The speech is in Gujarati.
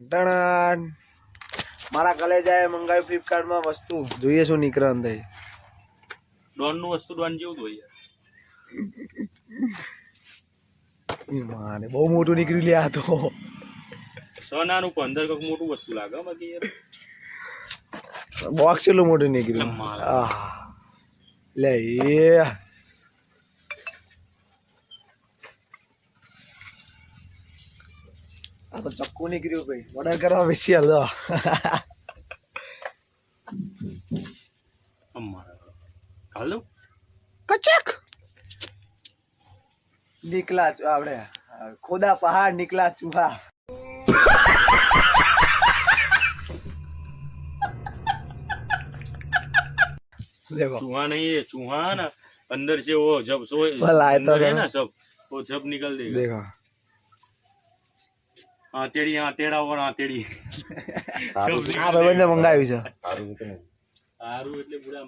ટણાન મારા કલેજાએ મંગાવ્યું ફ્લિપકાર્ટ માં વસ્તુ જોઈએ શું નીકળે અંદર ડોન નું વસ્તુ ડોન જેવું જ હોય માને બહુ મોટું નીકળ્યું લે આ તો સોનાનું 15 કક મોટું વસ્તુ લાગે બાકી યાર બોક્સ એટલું મોટું નીકળ્યું લે એ આ તો ચક્કુ નીકળ્યું ભાઈ ઓર્ડર કરવા બેસી હાલ હાલો કચક નીકળા આપણે ખોદા પહાડ નીકળા ચૂહા देखो चूहा नहीं है चूहा ना अंदर से वो जब सो अंदर है ना सब वो जब निकल देगा देखो हाँ टेढ़ा और हाँ टेढ़ी આ ભાઈ બંને મંગાવ્યું છે સારું એટલે બુડા